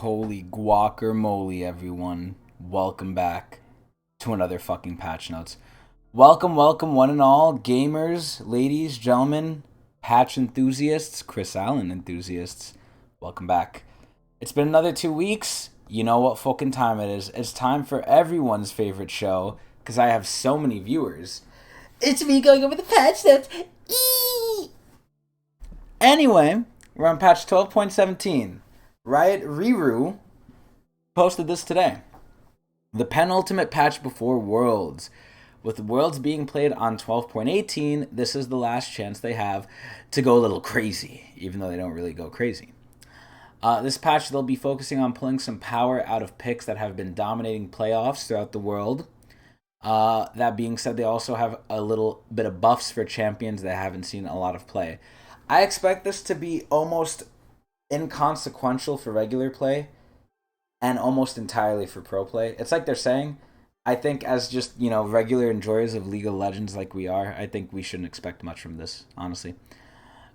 Holy guacamole, everyone. Welcome back to another fucking patch notes. Welcome, one and all, gamers, ladies, gentlemen, patch enthusiasts, Chris Allen enthusiasts. Welcome back. It's been another 2 weeks. You know what fucking time it is. It's time for everyone's favorite show, because I have so many viewers. It's me going over the patch notes. Eee! Anyway, we're on patch 12.17. Riot Riru posted this today. The penultimate patch before Worlds. With Worlds being played on 12.18, this is the last chance they have to go a little crazy, even though they don't really go crazy. This patch, they'll be focusing on pulling some power out of picks that have been dominating playoffs throughout the world. That being said, they also have a little bit of buffs for champions that haven't seen a lot of play. I expect this to be almost inconsequential for regular play and almost entirely for pro play. It's like they're saying, I think as just, regular enjoyers of League of Legends like we are, I think we shouldn't expect much from this, honestly.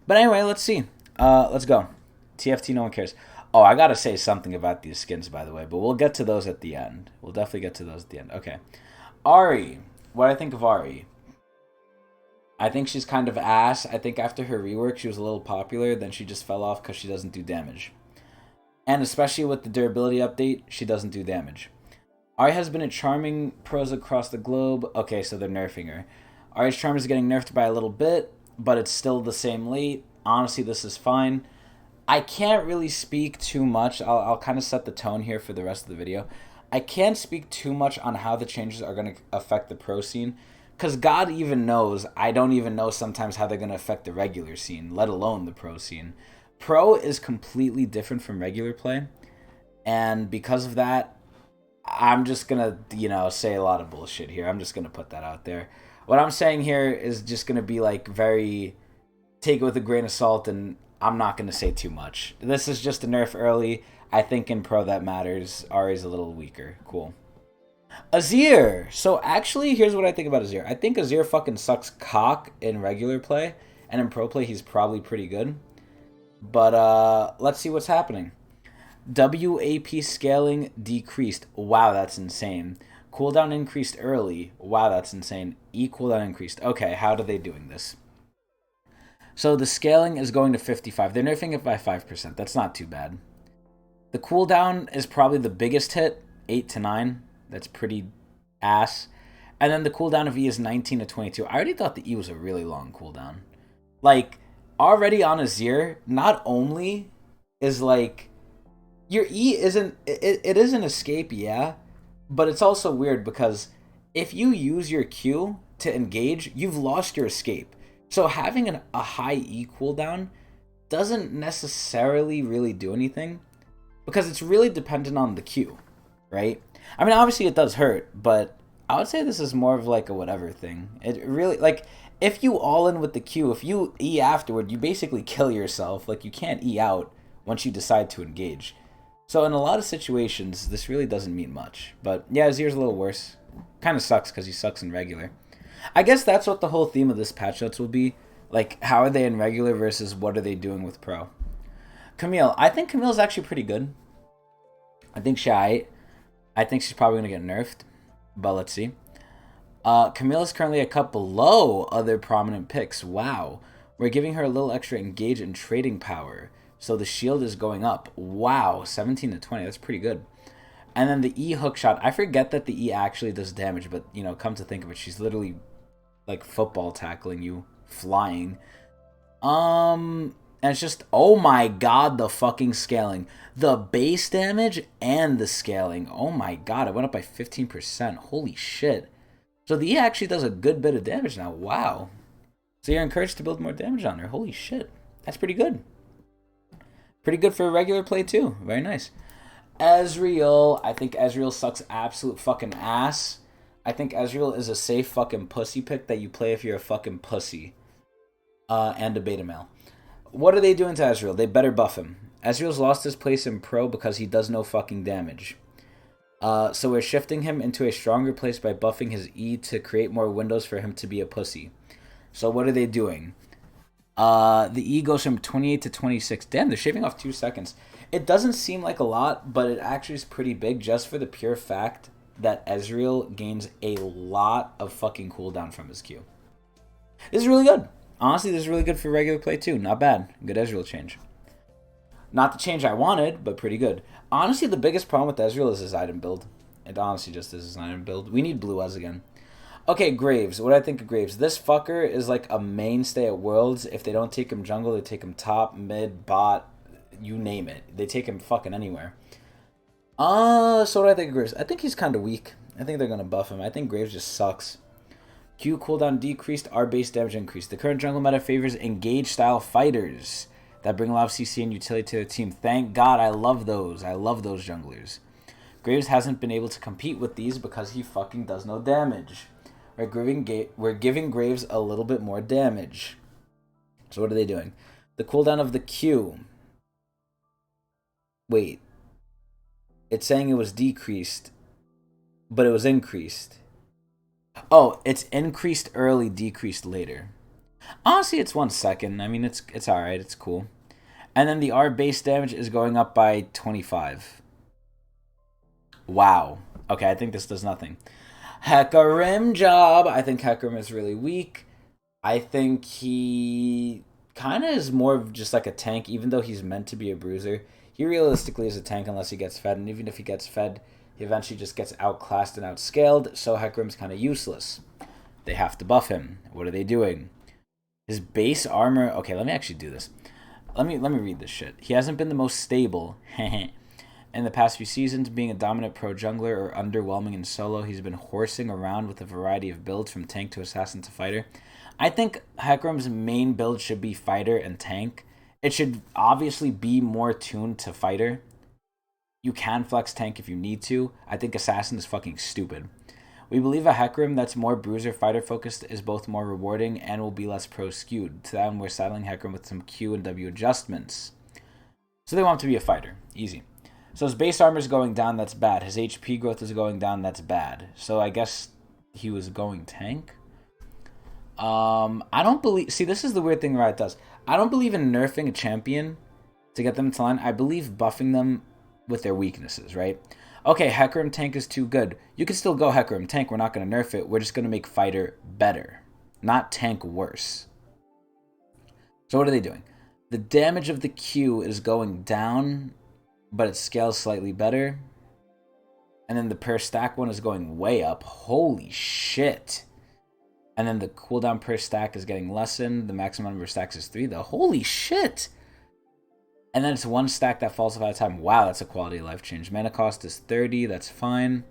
But anyway, let's see. Let's go. TFT, no one cares. Oh, I gotta say something about these skins, by the way, but we'll get to those at the end. We'll definitely get to those at the end. Okay. Ari. What do I think of Ari? I think she's kind of ass. I think after her rework, she was a little popular. Then she just fell off because she doesn't do damage. And especially with the durability update, she doesn't do damage. Ari has been a charming pros across the globe. Okay, so they're nerfing her. Ari's charm is getting nerfed by a little bit, but it's still the same late. Honestly, this is fine. I can't really speak too much. I'll kind of set the tone here for the rest of the video. I can't speak too much on how the changes are going to affect the pro scene. Because God even knows, I don't even know sometimes how they're going to affect the regular scene, let alone the pro scene. Pro is completely different from regular play. And because of that, I'm just going to, say a lot of bullshit here. I'm just going to put that out there. What I'm saying here is just going to be very, take it with a grain of salt, and I'm not going to say too much. This is just a nerf early. I think in pro that matters. Ari's a little weaker. Cool. Azir. So actually, here's what I think about Azir. I think Azir fucking sucks cock in regular play, and in pro play he's probably pretty good. But let's see what's happening. WAP scaling decreased. Wow, that's insane. Cooldown increased early. Wow, that's insane. E cooldown increased. Okay, how are they doing this? So the scaling is going to 55. They're nerfing it by 5%. That's not too bad. The cooldown is probably the biggest hit, 8 to 9. That's pretty ass. And then the cooldown of E is 19 to 22. I already thought the E was a really long cooldown. Already on Azir, not only is, your E isn't... It is an escape, yeah. But it's also weird because if you use your Q to engage, you've lost your escape. So having a high E cooldown doesn't necessarily really do anything because it's really dependent on the Q, right? I mean, obviously it does hurt, but I would say this is more of a whatever thing. It really, if you all in with the Q, if you E afterward, you basically kill yourself. You can't E out once you decide to engage. So in a lot of situations, this really doesn't mean much. But yeah, Azir's a little worse. Kind of sucks because he sucks in regular. I guess that's what the whole theme of this patch notes will be. How are they in regular versus what are they doing with pro? Camille. I think Camille's actually pretty good. I think I think she's probably going to get nerfed, but let's see. Camille is currently a cut below other prominent picks. Wow. We're giving her a little extra engage and trading power, so the shield is going up. Wow, 17 to 20. That's pretty good. And then the E hookshot. I forget that the E actually does damage, but, come to think of it, she's literally, football tackling you, flying. And it's just, oh my god, the fucking scaling. The base damage and the scaling. Oh my god, it went up by 15%. Holy shit. So the E actually does a good bit of damage now. Wow. So you're encouraged to build more damage on her. Holy shit. That's pretty good. Pretty good for regular play too. Very nice. Ezreal. I think Ezreal sucks absolute fucking ass. I think Ezreal is a safe fucking pussy pick that you play if you're a fucking pussy. And a beta male. What are they doing to Ezreal? They better buff him. Ezreal's lost his place in pro because he does no fucking damage. So we're shifting him into a stronger place by buffing his E to create more windows for him to be a pussy. So what are they doing? The E goes from 28 to 26. Damn, they're shaving off 2 seconds. It doesn't seem like a lot, but it actually is pretty big just for the pure fact that Ezreal gains a lot of fucking cooldown from his Q. This is really good. Honestly, this is really good for regular play too. Not bad. Good Ezreal change. Not the change I wanted, but pretty good. Honestly, the biggest problem with Ezreal is his item build. It honestly just is his item build. We need blue Ez again. Okay, Graves. What do I think of Graves? This fucker is like a mainstay at Worlds. If they don't take him jungle, they take him top, mid, bot, you name it. They take him fucking anywhere. So what do I think of Graves? I think he's kind of weak. I think they're going to buff him. I think Graves just sucks. Q cooldown decreased, R base damage increased. The current jungle meta favors engage style fighters that bring a lot of CC and utility to their team. Thank God, I love those. I love those junglers. Graves hasn't been able to compete with these because he fucking does no damage. We're giving Graves a little bit more damage. So what are they doing? The cooldown of the Q. Wait. It's saying it was decreased, but it was increased. Oh, it's increased early, decreased later. Honestly, it's 1 second. I mean, it's alright. It's cool. And then the R base damage is going up by 25. Wow. Okay, I think this does nothing. Hecarim job. I think Hecarim is really weak. I think he kind of is more of just like a tank, even though he's meant to be a bruiser. He realistically is a tank unless he gets fed, and even if he gets fed, he eventually just gets outclassed and outscaled, so Hecarim's kind of useless. They have to buff him. What are they doing? His base armor... Okay, let me actually do this. Let me read this shit. He hasn't been the most stable in the past few seasons, being a dominant pro jungler or underwhelming in solo. He's been horsing around with a variety of builds from tank to assassin to fighter. I think Hecarim's main build should be fighter and tank. It should obviously be more tuned to fighter. You can flex tank if you need to. I think assassin is fucking stupid. We believe a Hecarim that's more bruiser fighter focused is both more rewarding and will be less pro skewed. To that, we're saddling Hecarim with some Q and W adjustments. So they want him to be a fighter. Easy. So his base armor is going down, that's bad. His HP growth is going down, that's bad. So I guess he was going tank? I don't believe... See, this is the weird thing Riot does. I don't believe in nerfing a champion to get them into line. I believe buffing them with their weaknesses, right? Okay, Hecarim tank is too good. You can still go Hecarim tank. We're not going to nerf it. We're just going to make fighter better, not tank worse. So what are they doing? The damage of the Q is going down, but it scales slightly better. And then the per stack one is going way up. Holy shit. And then the cooldown per stack is getting lessened. The maximum number of stacks is 3. The holy shit. And then it's 1 stack that falls off at a time. Wow, that's a quality of life change. Mana cost is 30. That's fine.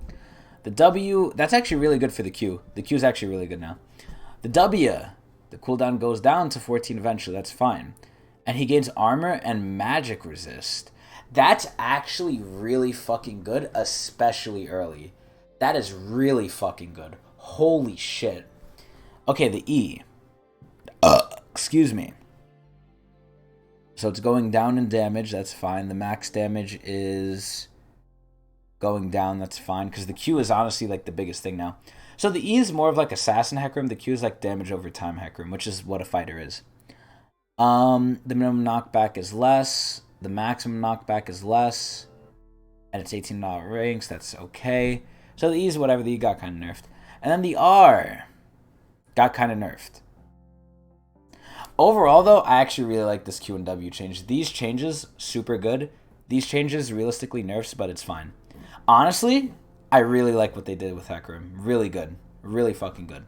The W, that's actually really good for the Q. The Q is actually really good now. The W, the cooldown goes down to 14 eventually. That's fine. And he gains armor and magic resist. That's actually really fucking good, especially early. That is really fucking good. Holy shit. Okay, the E. Excuse me. So it's going down in damage, that's fine. The max damage is going down, that's fine. Because the Q is honestly like the biggest thing now. So the E is more of like assassin Hecarim. The Q is like damage over time Hecarim, which is what a fighter is. The minimum knockback is less. The maximum knockback is less. And it's 18 ranks, that's okay. So the E is whatever, the E got kind of nerfed. And then the R got kind of nerfed. Overall, though, I actually really like this Q and W change. These changes, super good. These changes, realistically nerfs, but it's fine. Honestly, I really like what they did with Hecarim. Really good. Really fucking good.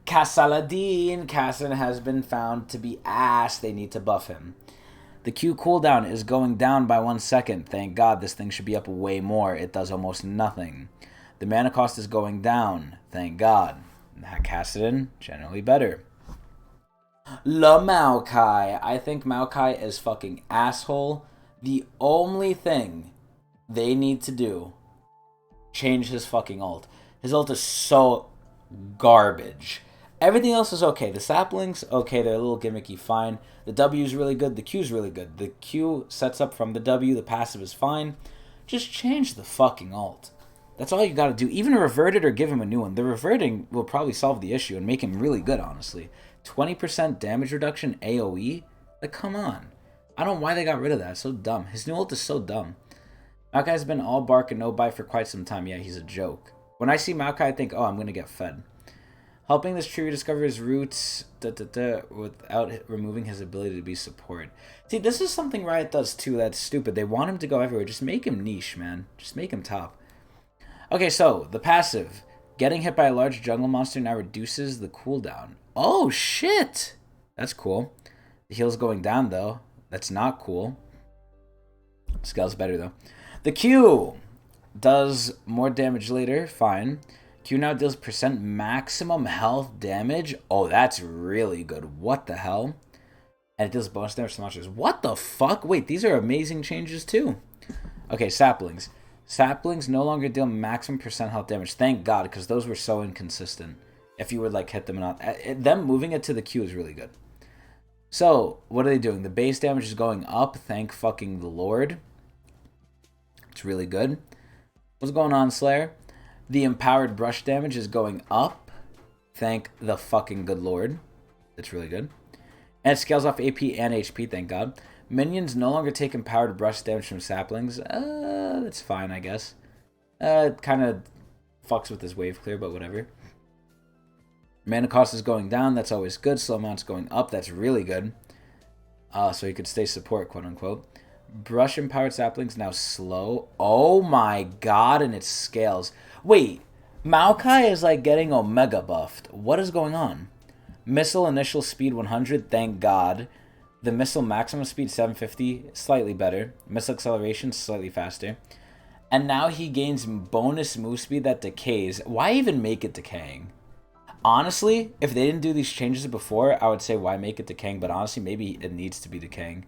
Kassadin has been found to be ass. They need to buff him. The Q cooldown is going down by 1 second. Thank God, this thing should be up way more. It does almost nothing. The mana cost is going down. Thank God. Kassadin, generally better. Maokai. I think Maokai is fucking asshole. The only thing they need to do, change his fucking ult. His ult is so garbage. Everything else is okay. The saplings, okay, they're a little gimmicky, fine. The W is really good. The Q is really good. The Q sets up from the W. The passive is fine. Just change the fucking ult. That's all you gotta do. Even revert it or give him a new one. The reverting will probably solve the issue and make him really good, honestly. 20% damage reduction AoE? Like, come on. I don't know why they got rid of that. It's so dumb. His new ult is so dumb. Maokai's been all bark and no bite for quite some time. Yeah, he's a joke. When I see Maokai, I think, oh, I'm going to get fed. Helping this tree rediscover his roots without removing his ability to be support. See, this is something Riot does too that's stupid. They want him to go everywhere. Just make him niche, man. Just make him top. Okay, so, the passive. Getting hit by a large jungle monster now reduces the cooldown. Oh, shit! That's cool. The heal's going down, though. That's not cool. Scale's better, though. The Q does more damage later. Fine. Q now deals % maximum health damage. Oh, that's really good. What the hell? And it deals bonus damage to monsters. What the fuck? Wait, these are amazing changes, too. Okay, Saplings. Saplings no longer deal maximum % health damage. Thank God, because those were so inconsistent. If you would, like, hit them or not. Them moving it to the Q is really good. So, what are they doing? The base damage is going up. Thank fucking the Lord. It's really good. What's going on, Slayer? The empowered brush damage is going up. Thank the fucking good Lord. That's really good. And it scales off AP and HP, thank God. Minions no longer take empowered brush damage from saplings. That's fine, I guess. It kind of fucks with this wave clear, but whatever. Mana cost is going down. That's always good. Slow amount's going up. That's really good. So he could stay support, quote unquote. Brush empowered saplings now slow. Oh my God, and it scales. Wait, Maokai is like getting Omega buffed. What is going on? Missile initial speed 100, thank God. The missile maximum speed 750, slightly better. Missile acceleration, slightly faster. And now he gains bonus move speed that decays. Why even make it decaying? Honestly, if they didn't do these changes before, I would say why make it decaying, but honestly, maybe it needs to be decaying.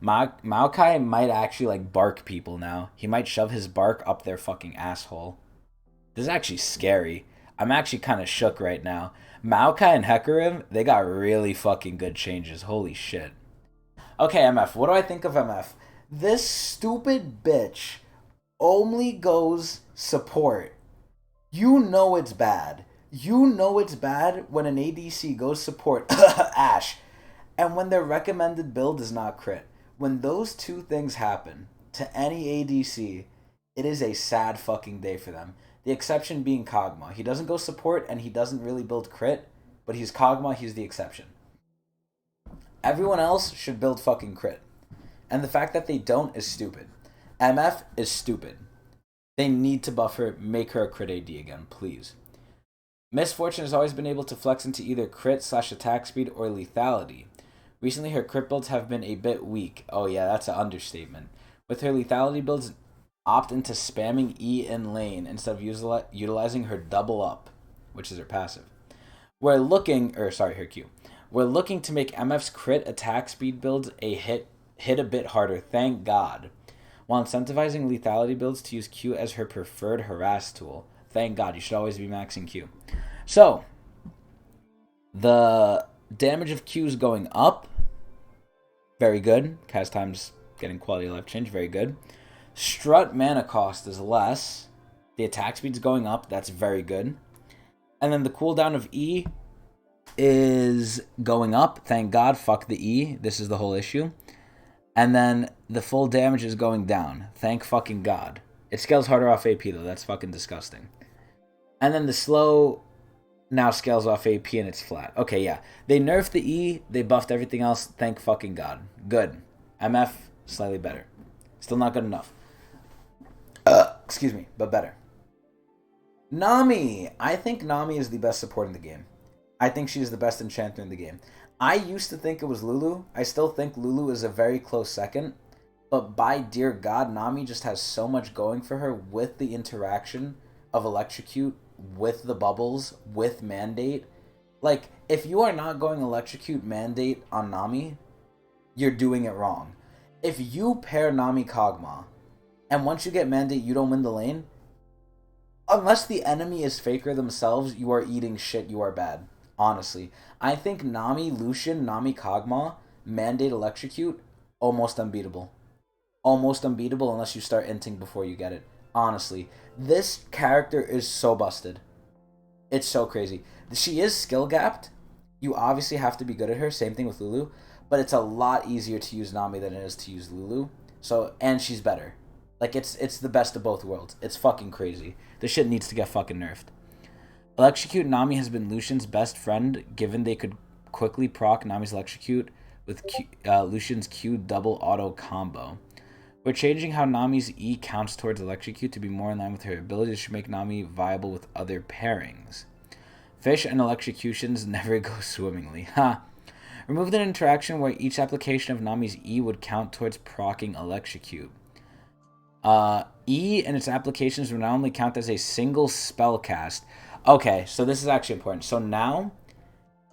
Maokai might actually like bark people now. He might shove his bark up their fucking asshole. This is actually scary. I'm actually kind of shook right now. Maokai and Hecarim, they got really fucking good changes. Holy shit. Okay, MF. What do I think of MF? This stupid bitch only goes support. You know it's bad. You know it's bad when an ADC goes support. Ashe. And when their recommended build is not crit. When those two things happen to any ADC, it is a sad fucking day for them. The exception being Kog'Maw. He doesn't go support and he doesn't really build crit, but he's Kog'Maw, he's the exception. Everyone else should build fucking crit. And the fact that they don't is stupid. MF is stupid. They need to buff her, make her a crit AD again, please. Miss Fortune has always been able to flex into either crit/attack speed or lethality. Recently, her crit builds have been a bit weak. Oh yeah, that's an understatement. With her lethality builds, opt into spamming E in lane instead of utilizing her double up, which is her passive. Her Q. We're looking to make MF's crit attack speed builds hit a bit harder, thank God. While incentivizing lethality builds to use Q as her preferred harass tool. Thank God, you should always be maxing Q. So, the damage of Q is going up. Very good. Cast time's getting quality of life change. Very good. Strut mana cost is less. The attack speed's going up. That's very good. And then the cooldown of E is going up. Thank God. Fuck the E. This is the whole issue. And then the full damage is going down. Thank fucking God. It scales harder off AP though. That's fucking disgusting. And then the slow now scales off AP and it's flat. Okay, yeah. They nerfed the E. They buffed everything else. Thank fucking God. Good. MF, slightly better. Still not good enough. Excuse me, but better. Nami. I think Nami is the best support in the game. I think she's the best enchanter in the game. I used to think it was Lulu. I still think Lulu is a very close second. But by dear God, Nami just has so much going for her with the interaction of Electrocute, with the bubbles, with Mandate. Like, if you are not going Electrocute Mandate on Nami, you're doing it wrong. If you pair Nami Kog'Maw, and once you get Mandate, you don't win the lane, unless the enemy is Faker themselves, you are eating shit, you are bad. Honestly. I think Nami Lucian, Nami Kog'Maw, Mandate Electrocute, almost unbeatable. Almost unbeatable unless you start inting before you get it. Honestly. This character is so busted. It's so crazy. She is skill gapped, You obviously have to be good at her. Same thing with Lulu. But it's a lot easier to use Nami than it is to use Lulu. So, and she's better. Like, it's the best of both worlds. It's fucking crazy. This shit needs to get fucking nerfed. Electrocute Nami has been Lucian's best friend, given they could quickly proc Nami's Electrocute with Lucian's Q double auto combo. We're changing how Nami's E counts towards Electrocute to be more in line with her abilities to make Nami viable with other pairings. Fish and electrocutions never go swimmingly. Ha! Remove an interaction where each application of Nami's E would count towards proccing Electrocute. E and its applications will now only count as a single spell cast. Okay, so this is actually important. So now,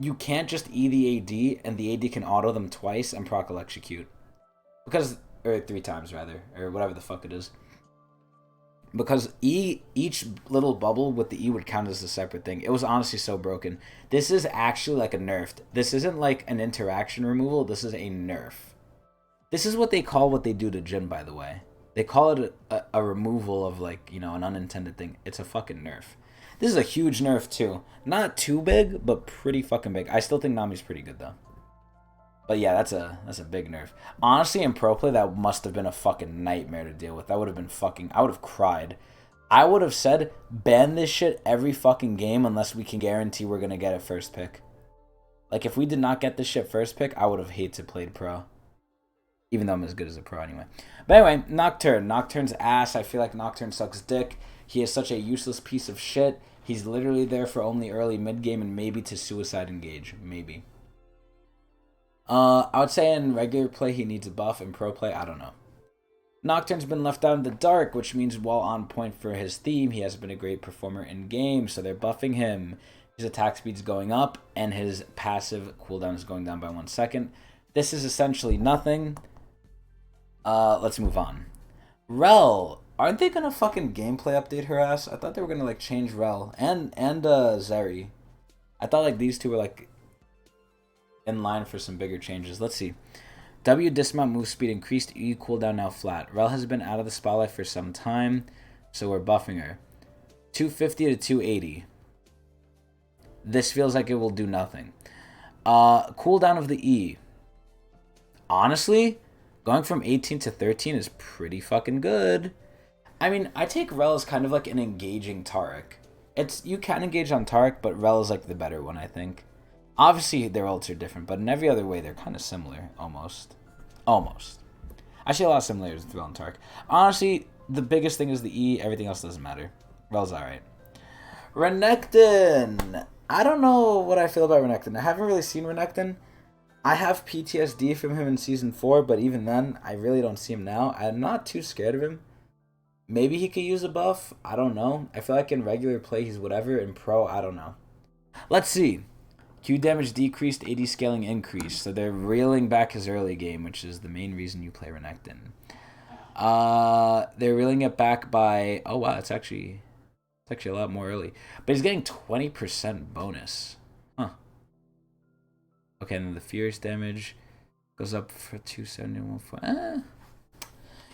you can't just E the AD, and the AD can auto them twice and proc Electrocute. Because, or 3 times rather, or whatever the fuck it is. Because each little bubble with the E would count as a separate thing. It was honestly so broken. This is actually like a nerf. This isn't like an interaction removal. This is a nerf. This is what they call what they do to Jhin, by the way. They call it a removal of, like, you know, an unintended thing. It's a fucking nerf. This is a huge nerf too. Not too big, but pretty fucking big. I still think Nami's pretty good though. But yeah, that's a big nerf. Honestly, in pro play, that must have been a fucking nightmare to deal with. That would have been fucking... I would have cried. I would have said, ban this shit every fucking game unless we can guarantee we're going to get it first pick. Like, if we did not get this shit first pick, I would have hated played pro. Even though I'm as good as a pro anyway. But anyway, Nocturne. Nocturne's ass. I feel like Nocturne sucks dick. He is such a useless piece of shit. He's literally there for only early mid-game and maybe to suicide engage. Maybe. I would say in regular play he needs a buff. In pro play, I don't know. Nocturne's been left out in the dark, which means while on point for his theme, he hasn't been a great performer in game, so they're buffing him. His attack speed's going up, and his passive cooldown is going down by 1 second. This is essentially nothing. Let's move on. Rell. Aren't they gonna fucking gameplay update her ass? I thought they were gonna, like, change Rell. And Zeri. I thought, like, these two were, like, in line for some bigger changes. Let's see. W dismount move speed increased. E cooldown now flat. Rell has been out of the spotlight for some time, so we're buffing her. 250 to 280. This feels like it will do nothing. Cooldown of the E. Honestly, going from 18 to 13 is pretty fucking good. I mean, I take Rell as kind of like an engaging Taric. You can engage on Taric, but Rell is like the better one, I think. Obviously, their ults are different, but in every other way, they're kind of similar, almost. Almost. I see a lot of similarities with Rell and Taric. Honestly, the biggest thing is the E. Everything else doesn't matter. Rell's alright. Renekton. I don't know what I feel about Renekton. I haven't really seen Renekton. I have PTSD from him in Season 4, but even then, I really don't see him now. I'm not too scared of him. Maybe he could use a buff. I don't know. I feel like in regular play, he's whatever. In pro, I don't know. Let's see. Q damage decreased, AD scaling increased. So they're reeling back his early game, which is the main reason you play Renekton. They're reeling it back by... Oh, wow. It's actually a lot more early. But he's getting 20% bonus. Huh. Okay, and then the fierce damage goes up for 271.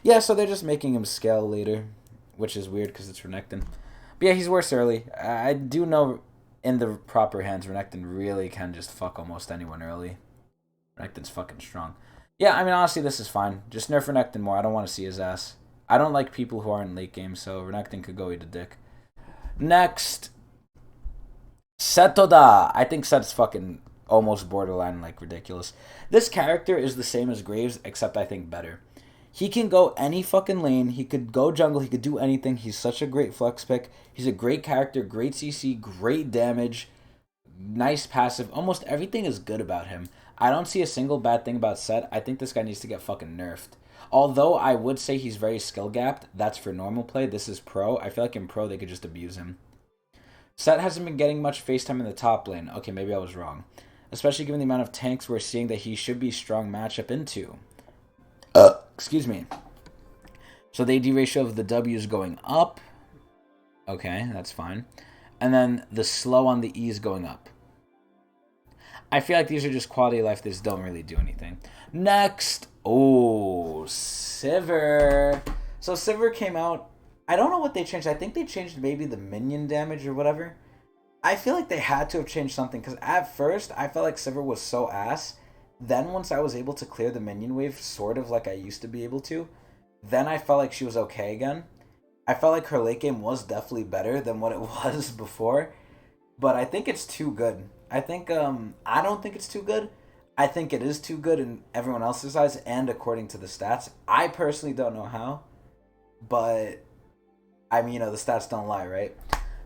Yeah, so they're just making him scale later, which is weird because it's Renekton. But yeah, he's worse early. I do know in the proper hands, Renekton really can just fuck almost anyone early. Renekton's fucking strong. Yeah, I mean, honestly, this is fine. Just nerf Renekton more. I don't want to see his ass. I don't like people who aren't late game, so Renekton could go eat a dick. Next, Setoda. I think Set's fucking almost borderline, like, ridiculous. This character is the same as Graves, except I think better. He can go any fucking lane. He could go jungle. He could do anything. He's such a great flex pick. He's a great character, great CC, great damage, nice passive. Almost everything is good about him. I don't see a single bad thing about Set. I think this guy needs to get fucking nerfed. Although I would say he's very skill gapped. That's for normal play. This is pro. I feel like in pro they could just abuse him. Set hasn't been getting much face time in the top lane. Okay, maybe I was wrong. Especially given the amount of tanks we're seeing that he should be strong matchup into. Excuse me. So the AD ratio of the W is going up. Okay, that's fine. And then the slow on the E is going up. I feel like these are just quality of life that just don't really do anything. Next. Oh, Sivir. So Sivir came out. I don't know what they changed. I think they changed maybe the minion damage or whatever. I feel like they had to have changed something because at first I felt like Sivir was so ass. Then once I was able to clear the minion wave, sort of like I used to be able to, then I felt like she was okay again. I felt like her late game was definitely better than what it was before, but I think it's too good. I don't think it's too good. I think it is too good in everyone else's eyes and according to the stats. I personally don't know how, but I mean, the stats don't lie, right?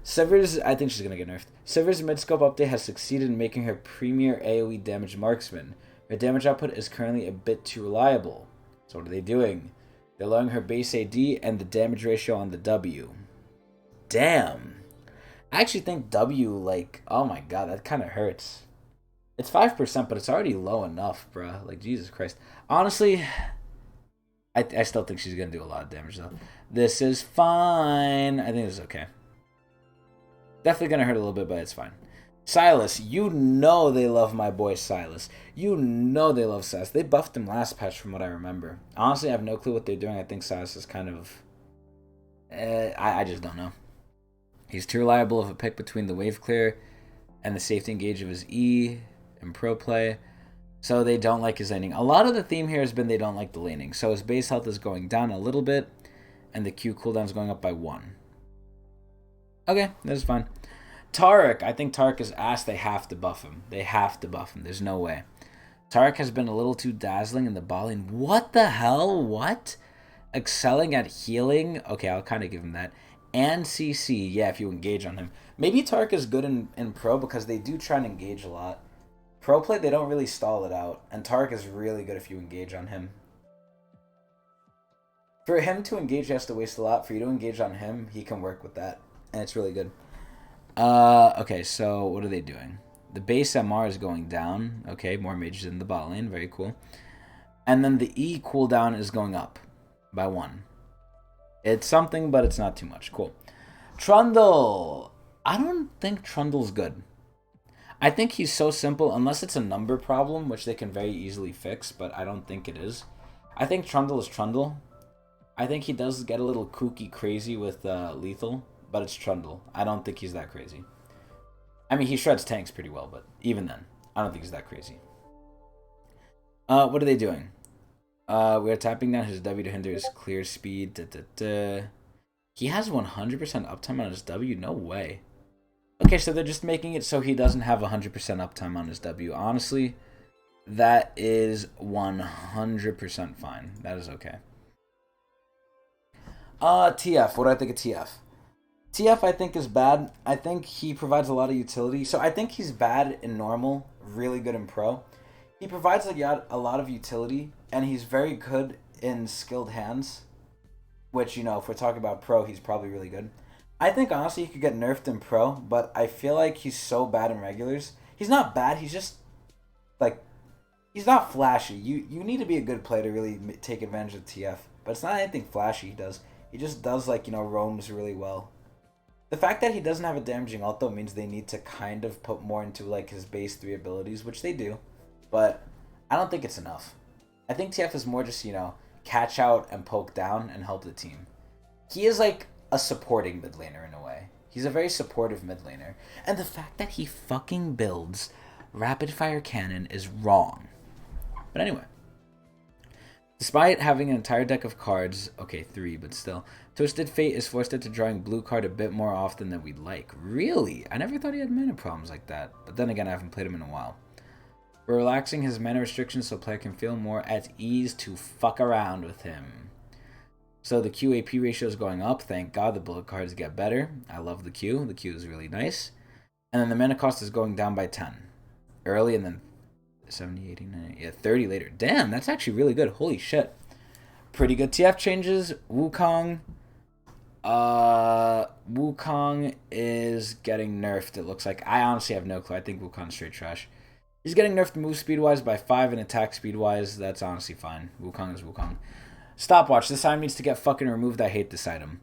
Sivir's, I think she's gonna get nerfed. Sivir's mid-scope update has succeeded in making her premier AoE damage marksman. Her damage output is currently a bit too reliable. So what are they doing? They're lowering her base AD and the damage ratio on the W. Damn. I actually think W, like, oh my god, that kind of hurts. It's 5%, but it's already low enough, bruh. Like, Jesus Christ. Honestly, I still think she's gonna do a lot of damage, though. This is fine. I think this is okay. Definitely gonna hurt a little bit, but it's fine. Sylas, you know they love my boy Sylas. You know they love Sylas. They buffed him last patch from what I remember. Honestly, I have no clue what they're doing. I think Sylas is kind of... I just don't know. He's too reliable of a pick between the wave clear and the safety engage of his E in pro play. So they don't like his laning. A lot of the theme here has been they don't like the laning. So his base health is going down a little bit, and the Q cooldown is going up by 1. Okay, that's fine. Taric, I think Taric is ass. They have to buff him. They have to buff him. There's no way. Taric has been a little too dazzling in the bot lane. What the hell? What? Excelling at healing? Okay, I'll kind of give him that. And CC, yeah, if you engage on him. Maybe Taric is good in pro because they do try and engage a lot. Pro play, they don't really stall it out. And Taric is really good if you engage on him. For him to engage, he has to waste a lot. For you to engage on him, he can work with that. And it's really good. Okay, so what are they doing? The base MR is going down. Okay, more mages in the bot lane. Very cool. And then the E cooldown is going up by 1. It's something, but it's not too much. Cool. Trundle. I don't think Trundle's good. I think he's so simple, unless it's a number problem, which they can very easily fix, but I don't think it is. I think Trundle is Trundle. I think he does get a little kooky crazy with lethal, but it's Trundle. I don't think he's that crazy. I mean, he shreds tanks pretty well, but even then, I don't think he's that crazy. What are they doing? We are tapping down his W to hinder his clear speed. He has 100% uptime on his W? No way. Okay, so they're just making it so he doesn't have 100% uptime on his W. Honestly, that is 100% fine. That is okay. TF. What do I think of TF? TF, I think, is bad. I think he provides a lot of utility. So I think he's bad in normal, really good in pro. He provides a lot of utility, and he's very good in skilled hands, which, you know, if we're talking about pro, he's probably really good. I think, honestly, he could get nerfed in pro, but I feel like he's so bad in regulars. He's not bad, he's just, like, he's not flashy. You need to be a good player to really take advantage of TF, but it's not anything flashy he does. He just does, like, you know, roams really well. The fact that he doesn't have a damaging ult, though, means they need to kind of put more into, like, his base 3 abilities, which they do. But I don't think it's enough. I think TF is more just, you know, catch out and poke down and help the team. He is, like, a supporting mid laner in a way. He's a very supportive mid laner. And the fact that he fucking builds rapid fire cannon is wrong. But anyway. Despite having an entire deck of cards, okay, 3, but still, Twisted Fate is forced into drawing blue card a bit more often than we'd like. Really? I never thought he had mana problems like that. But then again, I haven't played him in a while. We're relaxing his mana restrictions so player can feel more at ease to fuck around with him. So the QAP ratio is going up. Thank God the bullet cards get better. I love the Q. The Q is really nice. And then the mana cost is going down by 10. Early and then 70, 80, 90, yeah, 30 later. Damn, that's actually really good. Holy shit. Pretty good TF changes. Wukong. Wukong is getting nerfed, it looks like. I honestly have no clue. I think Wukong's straight trash. He's getting nerfed move speed-wise by 5 and attack speed-wise. That's honestly fine. Wukong is Wukong. Stopwatch. This item needs to get fucking removed. I hate this item.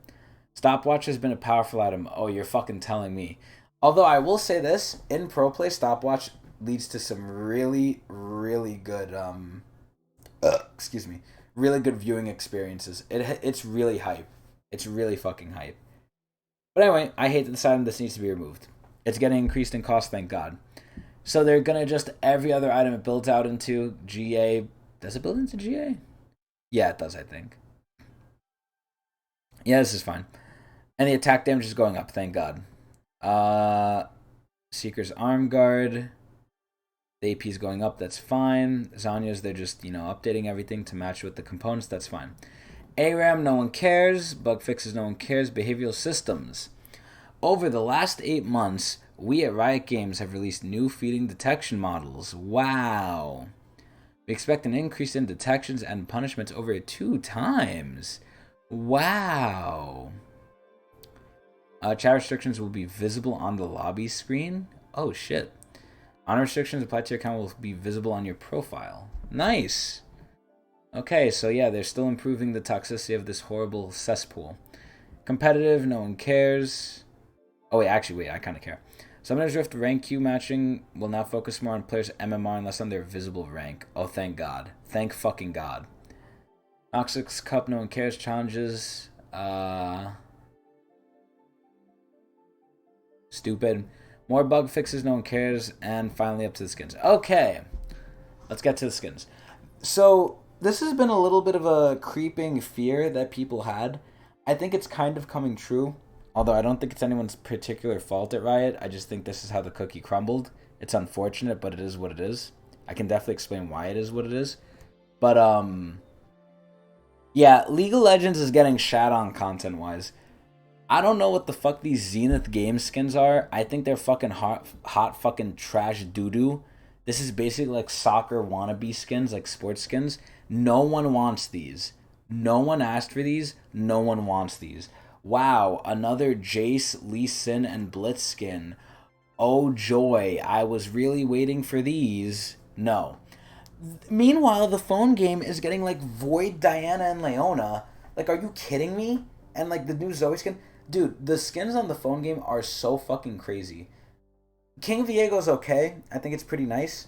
Stopwatch has been a powerful item. Oh, you're fucking telling me. Although I will say this, in pro play, Stopwatch leads to some really, really good, excuse me, really good viewing experiences. It's really hype. It's really fucking hype. But anyway, I hate that this item. This needs to be removed. It's getting increased in cost, thank God. So they're going to adjust every other item it builds out into GA. Does it build into GA? Yeah, it does, I think. Yeah, this is fine. And the attack damage is going up, thank God. Seeker's Arm Guard. The AP is going up, that's fine. Zanya's, they're just, updating everything to match with the components, that's fine. ARAM, no one cares. Bug fixes, no one cares. Behavioral systems. Over the last 8 months, we at Riot Games have released new feeding detection models. Wow. We expect an increase in detections and punishments over 2 times. Wow. Chat restrictions will be visible on the lobby screen. Oh, shit. Honor restrictions applied to your account will be visible on your profile. Nice. Okay, so yeah, they're still improving the toxicity of this horrible cesspool. Competitive, no one cares. Oh, wait, I kind of care. Summoner's Rift rank queue matching will now focus more on players' MMR and less on their visible rank. Oh, thank God. Thank fucking God. Noxus Cup, no one cares. Challenges. Stupid. More bug fixes, no one cares. And finally up to the skins. Okay. Let's get to the skins. So, this has been a little bit of a creeping fear that people had. I think it's kind of coming true. Although I don't think it's anyone's particular fault at Riot. I just think this is how the cookie crumbled. It's unfortunate, but it is what it is. I can definitely explain why it is what it is. But, yeah, League of Legends is getting shat on content-wise. I don't know what the fuck these Zenith game skins are. I think they're fucking hot fucking trash doo-doo. This is basically like soccer wannabe skins, like sports skins. No one wants these. No one asked for these. No one wants these. Wow, another Jace, Lee Sin, and Blitz skin. Oh joy, I was really waiting for these. No. Meanwhile, the phone game is getting like Void, Diana, and Leona. Like, are you kidding me? And like the new Zoe skin. Dude, the skins on the phone game are so fucking crazy. King Viego's okay. I think it's pretty nice.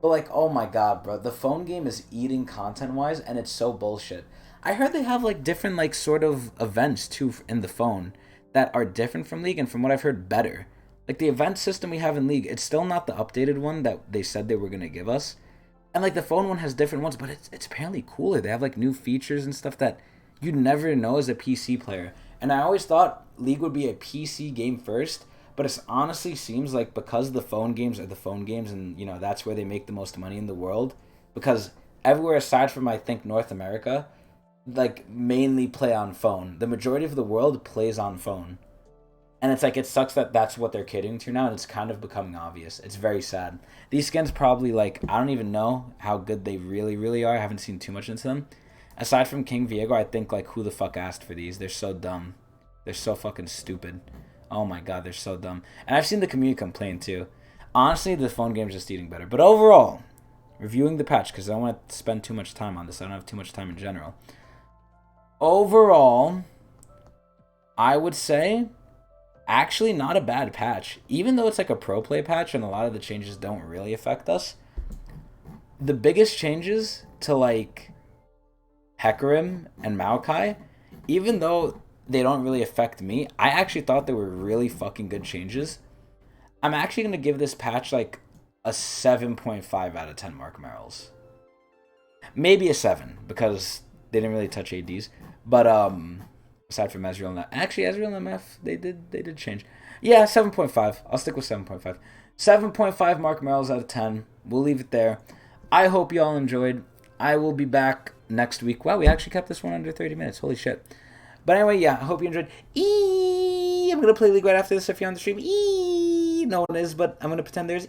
But like, oh my god, bro. The phone game is eating content-wise, and it's so bullshit. I heard they have like different like sort of events too in the phone that are different from League, and from what I've heard, better. Like the event system we have in League, it's still not the updated one that they said they were going to give us. And like the phone one has different ones, but it's apparently cooler. They have like new features and stuff that you'd never know as a PC player. And I always thought League would be a PC game first, but it honestly seems like because the phone games are the phone games, and that's where they make the most money in the world, because everywhere aside from I think North America, like mainly play on phone. The majority of the world plays on phone. And it's like, it sucks that that's what they're catering to now, and it's kind of becoming obvious. It's very sad. These skins probably, like, I don't even know how good they really, really are. I haven't seen too much into them. Aside from King Viego, I think, like, who the fuck asked for these? They're so dumb. They're so fucking stupid. Oh my god, they're so dumb. And I've seen the community complain, too. Honestly, the phone game's just eating better. But overall, reviewing the patch, because I don't want to spend too much time on this. I don't have too much time in general. Overall, I would say, actually not a bad patch. Even though it's like a pro play patch and a lot of the changes don't really affect us. The biggest changes to like Hecarim and Maokai, even though they don't really affect me, I actually thought they were really fucking good changes. I'm actually going to give this patch like a 7.5 out of 10 Mark Merrills. Maybe a 7, because they didn't really touch ADs. But, aside from Ezreal and actually Ezreal and MF, they did change. Yeah, 7.5. I'll stick with 7.5. 7.5 Mark Merrills out of 10. We'll leave it there. I hope you all enjoyed. I will be back next week. Wow, we actually kept this one under 30 minutes. Holy shit. But anyway, yeah, I hope you enjoyed. I'm going to play League right after this if you're on the stream. No one is, but I'm going to pretend there's